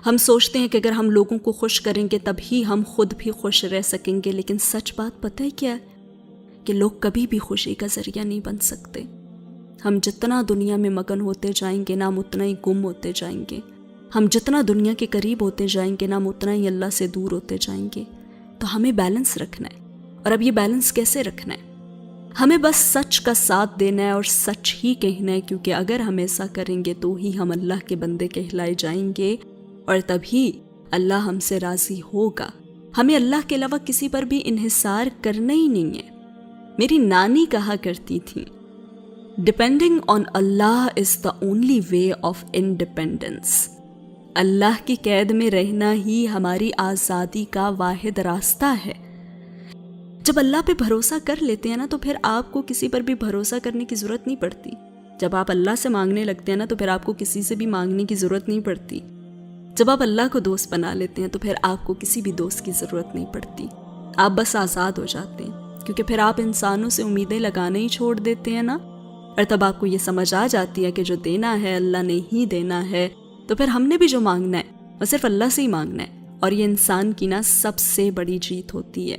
ہم سوچتے ہیں کہ اگر ہم لوگوں کو خوش کریں گے تب ہی ہم خود بھی خوش رہ سکیں گے، لیکن سچ بات پتہ ہے کیا ہے؟ کہ لوگ کبھی بھی خوشی کا ذریعہ نہیں بن سکتے۔ ہم جتنا دنیا میں مگن ہوتے جائیں گے نام اتنا ہی گم ہوتے جائیں گے، ہم جتنا دنیا کے قریب ہوتے جائیں گے نام اتنا ہی اللہ سے دور ہوتے جائیں گے۔ تو ہمیں بیلنس رکھنا ہے، اور اب یہ بیلنس کیسے رکھنا ہے؟ ہمیں بس سچ کا ساتھ دینا ہے اور سچ ہی کہنا ہے، کیونکہ اگر ہم ایسا کریں گے تو ہی ہم اللہ کے بندے کہلائے جائیں گے، اور تبھی اللہ ہم سے راضی ہوگا۔ ہمیں اللہ کے علاوہ کسی پر بھی انحصار کرنا ہی نہیں ہے۔ میری نانی کہا کرتی تھی، depending on Allah is the only way of independence. Allah کی قید میں رہنا ہی ہماری آزادی کا واحد راستہ ہے۔ جب اللہ پہ بھروسہ کر لیتے ہیں نا تو پھر آپ کو کسی پر بھی بھروسہ کرنے کی ضرورت نہیں پڑتی۔ جب آپ اللہ سے مانگنے لگتے ہیں نا تو پھر آپ کو کسی سے بھی مانگنے کی ضرورت نہیں پڑتی۔ جب آپ اللہ کو دوست بنا لیتے ہیں تو پھر آپ کو کسی بھی دوست کی ضرورت نہیں پڑتی۔ آپ بس آزاد ہو جاتے ہیں، کیونکہ پھر آپ انسانوں سے امیدیں لگانا ہی چھوڑ دیتے ہیں نا، اور تب آپ کو یہ سمجھ آ جاتی ہے کہ جو دینا ہے اللہ نے ہی دینا ہے، تو پھر ہم نے بھی جو مانگنا ہے وہ صرف اللہ سے ہی مانگنا ہے، اور یہ انسان کی نا سب سے بڑی جیت ہوتی ہے۔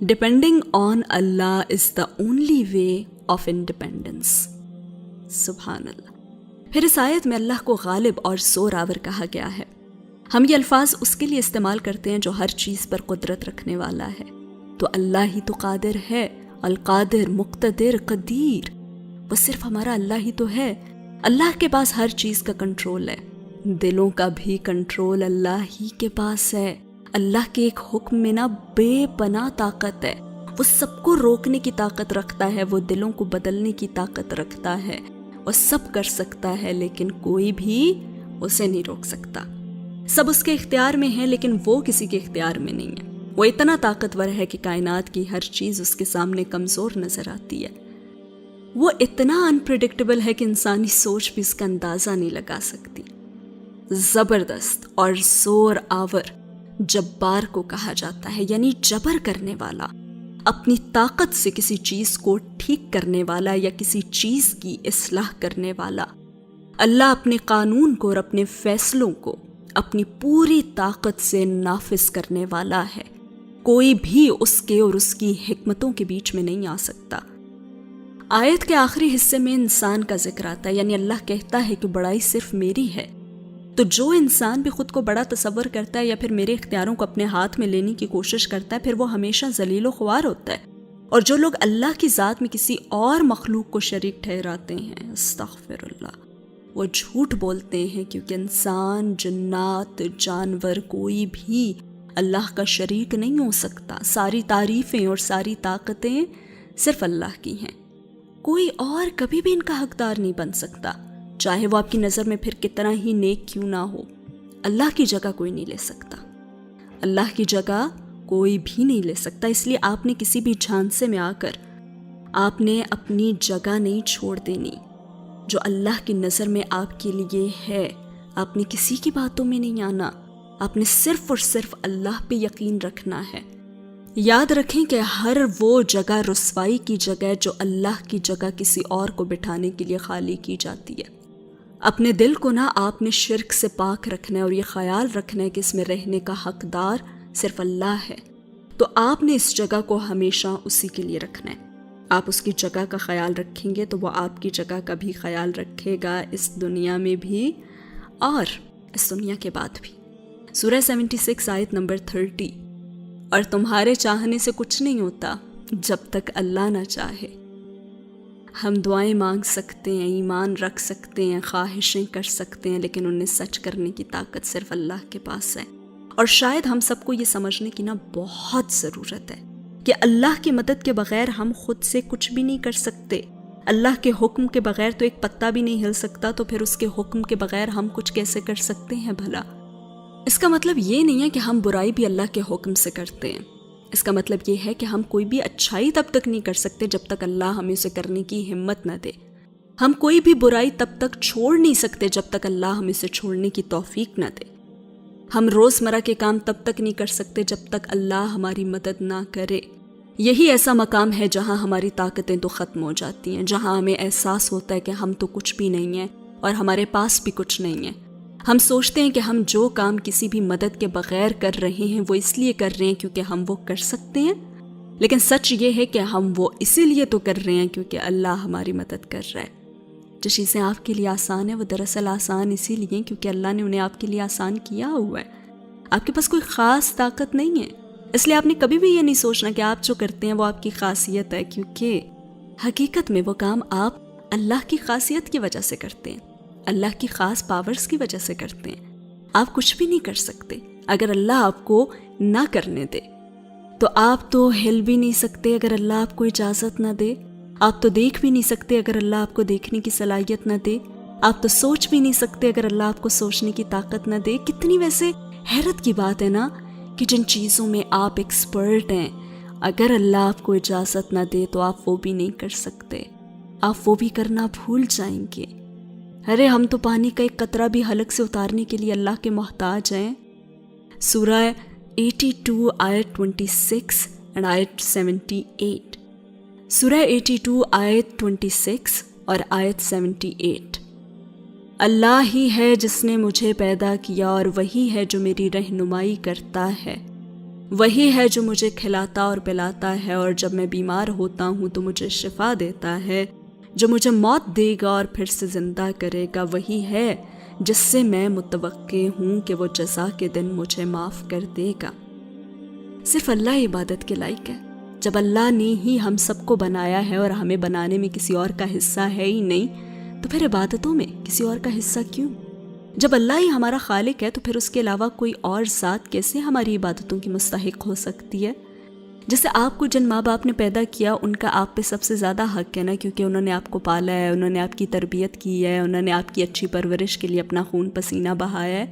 Depending on Allah is the only way of independence. سبحان اللہ۔ پھر اس آیت میں اللہ کو غالب اور زور آور کہا گیا ہے۔ ہم یہ الفاظ اس کے لیے استعمال کرتے ہیں جو ہر چیز پر قدرت رکھنے والا ہے، تو اللہ ہی تو قادر ہے، القادر، مقتدر، قدیر، وہ صرف ہمارا اللہ ہی تو ہے۔ اللہ کے پاس ہر چیز کا کنٹرول ہے، دلوں کا بھی کنٹرول اللہ ہی کے پاس ہے۔ اللہ کے ایک حکم میں نا بے پناہ طاقت ہے، وہ سب کو روکنے کی طاقت رکھتا ہے، وہ دلوں کو بدلنے کی طاقت رکھتا ہے، وہ سب کر سکتا ہے لیکن کوئی بھی اسے نہیں روک سکتا۔ سب اس کے اختیار میں ہے لیکن وہ کسی کے اختیار میں نہیں ہے۔ وہ اتنا طاقتور ہے کہ کائنات کی ہر چیز اس کے سامنے کمزور نظر آتی ہے۔ وہ اتنا انپریڈکٹیبل ہے کہ انسانی سوچ بھی اس کا اندازہ نہیں لگا سکتی۔ زبردست اور زور آور جبار کو کہا جاتا ہے، یعنی جبر کرنے والا، اپنی طاقت سے کسی چیز کو ٹھیک کرنے والا یا کسی چیز کی اصلاح کرنے والا۔ اللہ اپنے قانون کو اور اپنے فیصلوں کو اپنی پوری طاقت سے نافذ کرنے والا ہے۔ کوئی بھی اس کے اور اس کی حکمتوں کے بیچ میں نہیں آ سکتا۔ آیت کے آخری حصے میں انسان کا ذکر آتا ہے، یعنی اللہ کہتا ہے کہ بڑائی صرف میری ہے۔ تو جو انسان بھی خود کو بڑا تصور کرتا ہے یا پھر میرے اختیاروں کو اپنے ہاتھ میں لینے کی کوشش کرتا ہے، پھر وہ ہمیشہ ذلیل و خوار ہوتا ہے۔ اور جو لوگ اللہ کی ذات میں کسی اور مخلوق کو شریک ٹھہراتے ہیں، استغفر اللہ، وہ جھوٹ بولتے ہیں، کیونکہ انسان، جنات، جانور، کوئی بھی اللہ کا شریک نہیں ہو سکتا۔ ساری تعریفیں اور ساری طاقتیں صرف اللہ کی ہیں، کوئی اور کبھی بھی ان کا حقدار نہیں بن سکتا، چاہے وہ آپ کی نظر میں پھر کتنا ہی نیک کیوں نہ ہو۔ اللہ کی جگہ کوئی نہیں لے سکتا، اللہ کی جگہ کوئی بھی نہیں لے سکتا۔ اس لیے آپ نے کسی بھی جھانسے میں آ کر آپ نے اپنی جگہ نہیں چھوڑ دینی جو اللہ کی نظر میں آپ کے لیے ہے۔ آپ نے کسی کی باتوں میں نہیں آنا، آپ نے صرف اور صرف اللہ پہ یقین رکھنا ہے۔ یاد رکھیں کہ ہر وہ جگہ رسوائی کی جگہ ہے جو اللہ کی جگہ کسی اور کو بٹھانے کے لیے خالی کی جاتی ہے۔ اپنے دل کو نا آپ نے شرک سے پاک رکھنا ہے اور یہ خیال رکھنا ہے کہ اس میں رہنے کا حقدار صرف اللہ ہے۔ تو آپ نے اس جگہ کو ہمیشہ اسی کے لیے رکھنا ہے۔ آپ اس کی جگہ کا خیال رکھیں گے تو وہ آپ کی جگہ کا بھی خیال رکھے گا، اس دنیا میں بھی اور اس دنیا کے بعد بھی۔ سورہ 76 آیت نمبر 30۔ اور تمہارے چاہنے سے کچھ نہیں ہوتا جب تک اللہ نہ چاہے۔ ہم دعائیں مانگ سکتے ہیں، ایمان رکھ سکتے ہیں، خواہشیں کر سکتے ہیں، لیکن انہیں سچ کرنے کی طاقت صرف اللہ کے پاس ہے۔ اور شاید ہم سب کو یہ سمجھنے کی نا بہت ضرورت ہے کہ اللہ کی مدد کے بغیر ہم خود سے کچھ بھی نہیں کر سکتے۔ اللہ کے حکم کے بغیر تو ایک پتا بھی نہیں ہل سکتا، تو پھر اس کے حکم کے بغیر ہم کچھ کیسے کر سکتے ہیں بھلا؟ اس کا مطلب یہ نہیں ہے کہ ہم برائی بھی اللہ کے حکم سے کرتے ہیں۔ اس کا مطلب یہ ہے کہ ہم کوئی بھی اچھائی تب تک نہیں کر سکتے جب تک اللہ ہمیں اسے کرنے کی ہمت نہ دے۔ ہم کوئی بھی برائی تب تک چھوڑ نہیں سکتے جب تک اللہ ہمیں اسے چھوڑنے کی توفیق نہ دے۔ ہم روزمرہ کے کام تب تک نہیں کر سکتے جب تک اللہ ہماری مدد نہ کرے۔ یہی ایسا مقام ہے جہاں ہماری طاقتیں تو ختم ہو جاتی ہیں، جہاں ہمیں احساس ہوتا ہے کہ ہم تو کچھ بھی نہیں ہیں اور ہمارے پاس بھی کچھ نہیں ہے۔ ہم سوچتے ہیں کہ ہم جو کام کسی بھی مدد کے بغیر کر رہے ہیں وہ اس لیے کر رہے ہیں کیونکہ ہم وہ کر سکتے ہیں، لیکن سچ یہ ہے کہ ہم وہ اسی لیے تو کر رہے ہیں کیونکہ اللہ ہماری مدد کر رہا ہے۔ جو چیزیں آپ کے لیے آسان ہیں وہ دراصل آسان اسی لیے کیونکہ اللہ نے انہیں آپ کے لیے آسان کیا ہوا ہے۔ آپ کے پاس کوئی خاص طاقت نہیں ہے، اس لیے آپ نے کبھی بھی یہ نہیں سوچنا کہ آپ جو کرتے ہیں وہ آپ کی خاصیت ہے، کیونکہ حقیقت میں وہ کام آپ اللہ کی خاصیت کی وجہ سے کرتے ہیں، اللہ کی خاص پاورز کی وجہ سے کرتے ہیں۔ آپ کچھ بھی نہیں کر سکتے اگر اللہ آپ کو نہ کرنے دے، تو آپ تو ہل بھی نہیں سکتے اگر اللہ آپ کو اجازت نہ دے، آپ تو دیکھ بھی نہیں سکتے اگر اللہ آپ کو دیکھنے کی صلاحیت نہ دے، آپ تو سوچ بھی نہیں سکتے اگر اللہ آپ کو سوچنے کی طاقت نہ دے۔ کتنی ویسے حیرت کی بات ہے نا کہ جن چیزوں میں آپ ایکسپرٹ ہیں، اگر اللہ آپ کو اجازت نہ دے تو آپ وہ بھی نہیں کر سکتے، آپ وہ بھی کرنا بھول جائیں گے۔ ارے ہم تو پانی کا ایک قطرہ بھی حلق سے اتارنے کے لیے اللہ کے محتاج ہیں۔ سورہ 82 آیت 26 اور آیت 78، سورہ 82 آیت 26 اور آیت 78۔ اللہ ہی ہے جس نے مجھے پیدا کیا اور وہی ہے جو میری رہنمائی کرتا ہے، وہی ہے جو مجھے کھلاتا اور پلاتا ہے، اور جب میں بیمار ہوتا ہوں تو مجھے شفا دیتا ہے، جو مجھے موت دے گا اور پھر سے زندہ کرے گا، وہی ہے جس سے میں متوقع ہوں کہ وہ جزا کے دن مجھے معاف کر دے گا۔ صرف اللہ عبادت کے لائق ہے۔ جب اللہ نے ہی ہم سب کو بنایا ہے اور ہمیں بنانے میں کسی اور کا حصہ ہے ہی نہیں، تو پھر عبادتوں میں کسی اور کا حصہ کیوں؟ جب اللہ ہی ہمارا خالق ہے تو پھر اس کے علاوہ کوئی اور ذات کیسے ہماری عبادتوں کی مستحق ہو سکتی ہے؟ جیسے آپ کو جن ماں باپ نے پیدا کیا ان کا آپ پہ سب سے زیادہ حق ہے نا، کیونکہ انہوں نے آپ کو پالا ہے، انہوں نے آپ کی تربیت کی ہے، انہوں نے آپ کی اچھی پرورش کے لیے اپنا خون پسینہ بہایا ہے،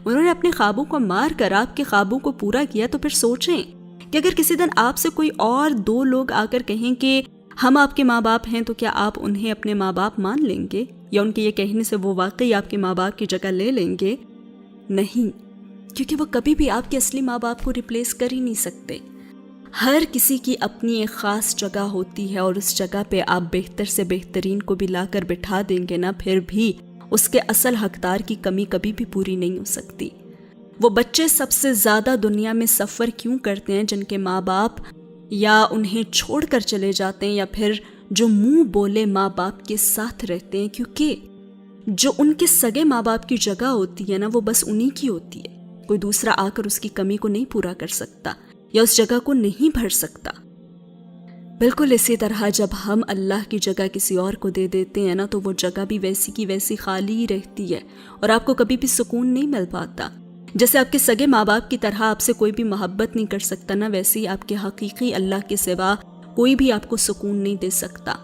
انہوں نے اپنے خوابوں کو مار کر آپ کے خوابوں کو پورا کیا۔ تو پھر سوچیں کہ اگر کسی دن آپ سے کوئی اور دو لوگ آ کر کہیں کہ ہم آپ کے ماں باپ ہیں، تو کیا آپ انہیں اپنے ماں باپ مان لیں گے، یا ان کے یہ کہنے سے وہ واقعی آپ کے ماں باپ کی جگہ لے لیں گے؟ نہیں، کیونکہ وہ کبھی بھی آپ کے اصلی ماں باپ کو ریپلیس کر ہی نہیں سکتے۔ ہر کسی کی اپنی ایک خاص جگہ ہوتی ہے، اور اس جگہ پہ آپ بہتر سے بہترین کو بھی لا کر بٹھا دیں گے نا، پھر بھی اس کے اصل حقدار کی کمی کبھی بھی پوری نہیں ہو سکتی۔ وہ بچے سب سے زیادہ دنیا میں سفر کیوں کرتے ہیں جن کے ماں باپ یا انہیں چھوڑ کر چلے جاتے ہیں، یا پھر جو منہ بولے ماں باپ کے ساتھ رہتے ہیں؟ کیونکہ جو ان کے سگے ماں باپ کی جگہ ہوتی ہے نا، وہ بس انہی کی ہوتی ہے، کوئی دوسرا آ کر اس کی کمی کو نہیں پورا کر سکتا یا اس جگہ کو نہیں بھر سکتا۔ بالکل اسی طرح جب ہم اللہ کی جگہ کسی اور کو دے دیتے ہیں نا، تو وہ جگہ بھی ویسی کی ویسی خالی ہی رہتی ہے، اور آپ کو کبھی بھی سکون نہیں مل پاتا۔ جیسے آپ کے سگے ماں باپ کی طرح آپ سے کوئی بھی محبت نہیں کر سکتا نا، ویسے ہی آپ کے حقیقی اللہ کے سوا کوئی بھی آپ کو سکون نہیں دے سکتا۔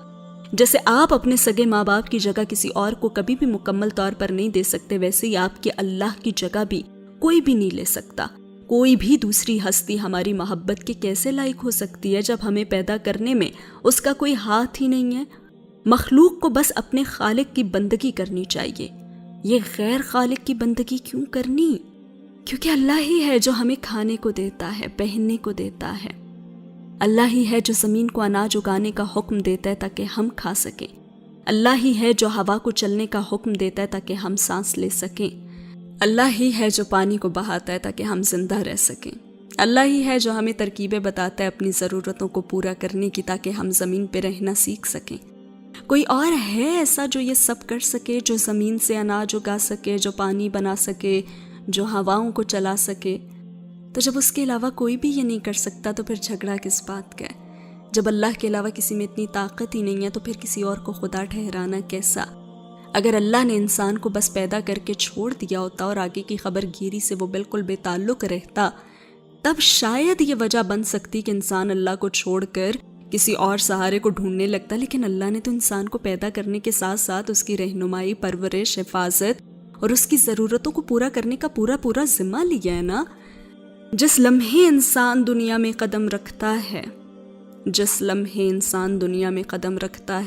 جیسے آپ اپنے سگے ماں باپ کی جگہ کسی اور کو کبھی بھی مکمل طور پر نہیں دے سکتے، ویسے ہی آپ کے اللہ کی جگہ بھی کوئی بھی نہیں لے سکتا۔ کوئی بھی دوسری ہستی ہماری محبت کے کیسے لائق ہو سکتی ہے جب ہمیں پیدا کرنے میں اس کا کوئی ہاتھ ہی نہیں ہے؟ مخلوق کو بس اپنے خالق کی بندگی کرنی چاہیے، یہ غیر خالق کی بندگی کیوں کرنی؟ کیونکہ اللہ ہی ہے جو ہمیں کھانے کو دیتا ہے، پہننے کو دیتا ہے، اللہ ہی ہے جو زمین کو اناج اگانے کا حکم دیتا ہے تاکہ ہم کھا سکیں، اللہ ہی ہے جو ہوا کو چلنے کا حکم دیتا ہے تاکہ ہم سانس لے سکیں، اللہ ہی ہے جو پانی کو بہاتا ہے تاکہ ہم زندہ رہ سکیں، اللہ ہی ہے جو ہمیں ترکیبیں بتاتا ہے اپنی ضرورتوں کو پورا کرنے کی تاکہ ہم زمین پہ رہنا سیکھ سکیں۔ کوئی اور ہے ایسا جو یہ سب کر سکے، جو زمین سے اناج اگا سکے، جو پانی بنا سکے، جو ہواؤں کو چلا سکے؟ تو جب اس کے علاوہ کوئی بھی یہ نہیں کر سکتا تو پھر جھگڑا کس بات کا ہے؟ جب اللہ کے علاوہ کسی میں اتنی طاقت ہی نہیں ہے تو پھر کسی اور کو خدا ٹھہرانا کیسا؟ اگر اللہ نے انسان کو بس پیدا کر کے چھوڑ دیا ہوتا اور آگے کی خبر گیری سے وہ بالکل بے تعلق رہتا، تب شاید یہ وجہ بن سکتی کہ انسان اللہ کو چھوڑ کر کسی اور سہارے کو ڈھونڈنے لگتا، لیکن اللہ نے تو انسان کو پیدا کرنے کے ساتھ ساتھ اس کی رہنمائی، پرورش، حفاظت اور اس کی ضرورتوں کو پورا کرنے کا پورا ذمہ لیا ہے نا۔ جس لمحے انسان دنیا میں قدم رکھتا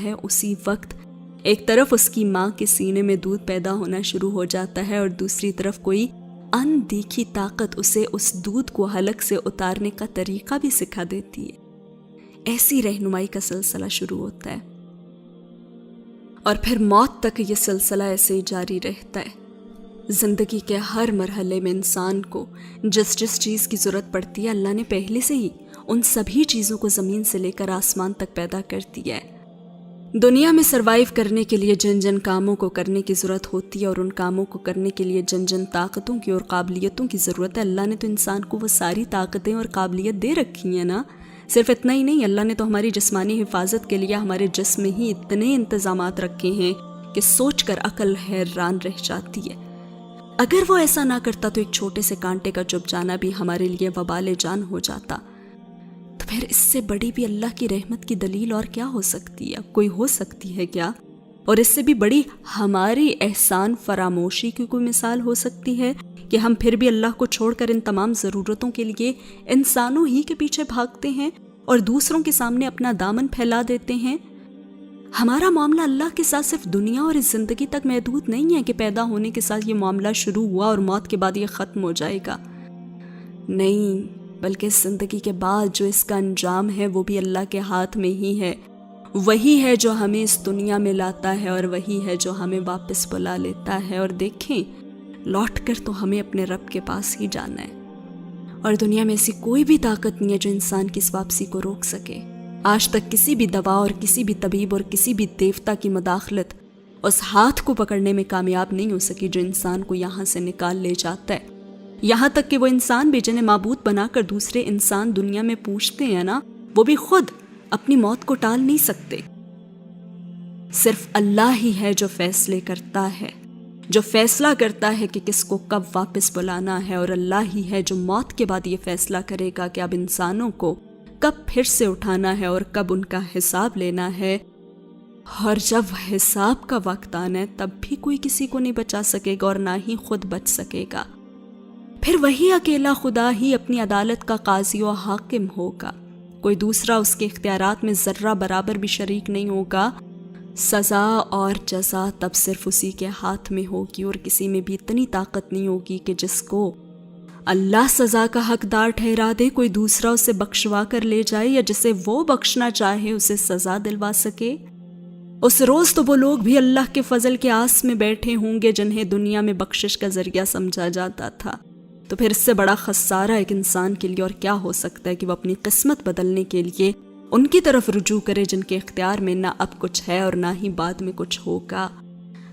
ہے اسی وقت ایک طرف اس کی ماں کے سینے میں دودھ پیدا ہونا شروع ہو جاتا ہے، اور دوسری طرف کوئی اندیکھی طاقت اسے اس دودھ کو حلق سے اتارنے کا طریقہ بھی سکھا دیتی ہے۔ ایسی رہنمائی کا سلسلہ شروع ہوتا ہے، اور پھر موت تک یہ سلسلہ ایسے ہی جاری رہتا ہے۔ زندگی کے ہر مرحلے میں انسان کو جس جس چیز کی ضرورت پڑتی ہے اللہ نے پہلے سے ہی ان سبھی چیزوں کو زمین سے لے کر آسمان تک پیدا کر دیا ہے۔ دنیا میں سروائیو کرنے کے لیے جن جن کاموں کو کرنے کی ضرورت ہوتی ہے اور ان کاموں کو کرنے کے لیے جن جن طاقتوں کی اور قابلیتوں کی ضرورت ہے، اللہ نے تو انسان کو وہ ساری طاقتیں اور قابلیت دے رکھی ہیں نا۔ صرف اتنا ہی نہیں، اللہ نے تو ہماری جسمانی حفاظت کے لیے ہمارے جسم میں ہی اتنے انتظامات رکھے ہیں کہ سوچ کر عقل حیران رہ جاتی ہے۔ اگر وہ ایسا نہ کرتا تو ایک چھوٹے سے کانٹے کا چپ جانا بھی ہمارے لیے وبال جان ہو جاتا۔ تو پھر اس سے بڑی بھی اللہ کی رحمت کی دلیل اور کیا ہو سکتی ہے؟ کوئی ہو سکتی ہے کیا؟ اور اس سے بھی بڑی ہماری احسان فراموشی کی کوئی مثال ہو سکتی ہے کہ ہم پھر بھی اللہ کو چھوڑ کر ان تمام ضرورتوں کے لیے انسانوں ہی کے پیچھے بھاگتے ہیں اور دوسروں کے سامنے اپنا دامن پھیلا دیتے ہیں۔ ہمارا معاملہ اللہ کے ساتھ صرف دنیا اور اس زندگی تک محدود نہیں ہے کہ پیدا ہونے کے ساتھ یہ معاملہ شروع ہوا اور موت کے بعد یہ ختم ہو جائے گا، نہیں، بلکہ اس زندگی کے بعد جو اس کا انجام ہے وہ بھی اللہ کے ہاتھ میں ہی ہے۔ وہی ہے جو ہمیں اس دنیا میں لاتا ہے اور وہی ہے جو ہمیں واپس بلا لیتا ہے، اور دیکھیں لوٹ کر تو ہمیں اپنے رب کے پاس ہی جانا ہے، اور دنیا میں ایسی کوئی بھی طاقت نہیں ہے جو انسان کی اس واپسی کو روک سکے۔ آج تک کسی بھی دوا اور کسی بھی طبیب اور کسی بھی دیوتا کی مداخلت اس ہاتھ کو پکڑنے میں کامیاب نہیں ہو سکی جو انسان کو یہاں سے نکال لے جاتا ہے۔ یہاں تک کہ وہ انسان بھی جنہیں معبود بنا کر دوسرے انسان دنیا میں پوجتے ہیں نا، وہ بھی خود اپنی موت کو ٹال نہیں سکتے۔ صرف اللہ ہی ہے جو فیصلے کرتا ہے، جو فیصلہ کرتا ہے کہ کس کو کب واپس بلانا ہے، اور اللہ ہی ہے جو موت کے بعد یہ فیصلہ کرے گا کہ اب انسانوں کو کب پھر سے اٹھانا ہے اور کب ان کا حساب لینا ہے۔ اور جب حساب کا وقت آنا ہے تب بھی کوئی کسی کو نہیں بچا سکے گا اور نہ ہی خود بچ سکے گا۔ پھر وہی اکیلا خدا ہی اپنی عدالت کا قاضی و حاکم ہوگا، کوئی دوسرا اس کے اختیارات میں ذرہ برابر بھی شریک نہیں ہوگا۔ سزا اور جزا تب صرف اسی کے ہاتھ میں ہوگی، اور کسی میں بھی اتنی طاقت نہیں ہوگی کہ جس کو اللہ سزا کا حقدار ٹھہرا دے کوئی دوسرا اسے بخشوا کر لے جائے، یا جسے وہ بخشنا چاہے اسے سزا دلوا سکے۔ اس روز تو وہ لوگ بھی اللہ کے فضل کے آس میں بیٹھے ہوں گے جنہیں دنیا میں بخشش کا ذریعہ سمجھا جاتا تھا۔ تو پھر اس سے بڑا خسارہ ایک انسان کے لیے اور کیا ہو سکتا ہے کہ وہ اپنی قسمت بدلنے کے لیے ان کی طرف رجوع کرے جن کے اختیار میں نہ اب کچھ ہے اور نہ ہی بعد میں کچھ ہوگا۔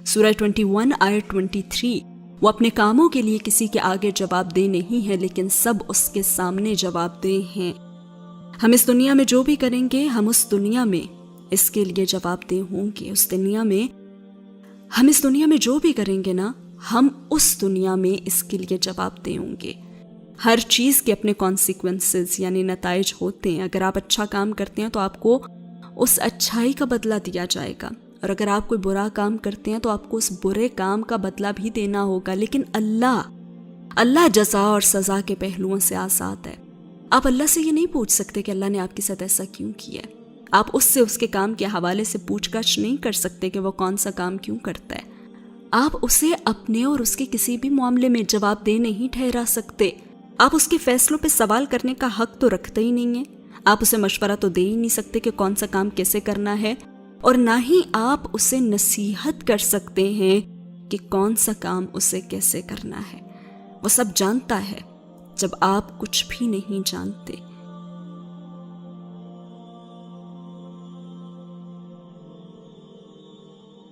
سورہ 21 آیت 23، وہ اپنے کاموں کے لیے کسی کے آگے جواب دہ نہیں ہے لیکن سب اس کے سامنے جواب دہ ہیں۔ ہم اس دنیا میں جو بھی کریں گے ہم اس دنیا میں اس کے لیے جواب دہ ہوں گے۔ ہم اس دنیا میں جو بھی کریں گے نا، ہم اس دنیا میں اس کے لیے جواب دہ ہوں گے۔ ہر چیز کے اپنے کانسیکوینسز یعنی نتائج ہوتے ہیں۔ اگر آپ اچھا کام کرتے ہیں تو آپ کو اس اچھائی کا بدلہ دیا جائے گا، اور اگر آپ کوئی برا کام کرتے ہیں تو آپ کو اس برے کام کا بدلہ بھی دینا ہوگا۔ لیکن اللہ جزا اور سزا کے پہلوؤں سے آزاد ہے۔ آپ اللہ سے یہ نہیں پوچھ سکتے کہ اللہ نے آپ کے ساتھ ایسا کیوں کیا ہے۔ آپ اس سے اس کے کام کے حوالے سے پوچھ گچھ نہیں کر سکتے کہ وہ کون سا کام کیوں کرتا ہے۔ آپ اسے اپنے اور اس کے کسی بھی معاملے میں جواب دہ نہیں ٹھہرا سکتے۔ آپ اس کے فیصلوں پہ سوال کرنے کا حق تو رکھتے ہی نہیں ہیں۔ آپ اسے مشورہ تو دے ہی نہیں سکتے کہ کون سا کام کیسے کرنا ہے، اور نہ ہی آپ اسے نصیحت کر سکتے ہیں کہ کون سا کام اسے کیسے کرنا ہے۔ وہ سب جانتا ہے جب آپ کچھ بھی نہیں جانتے۔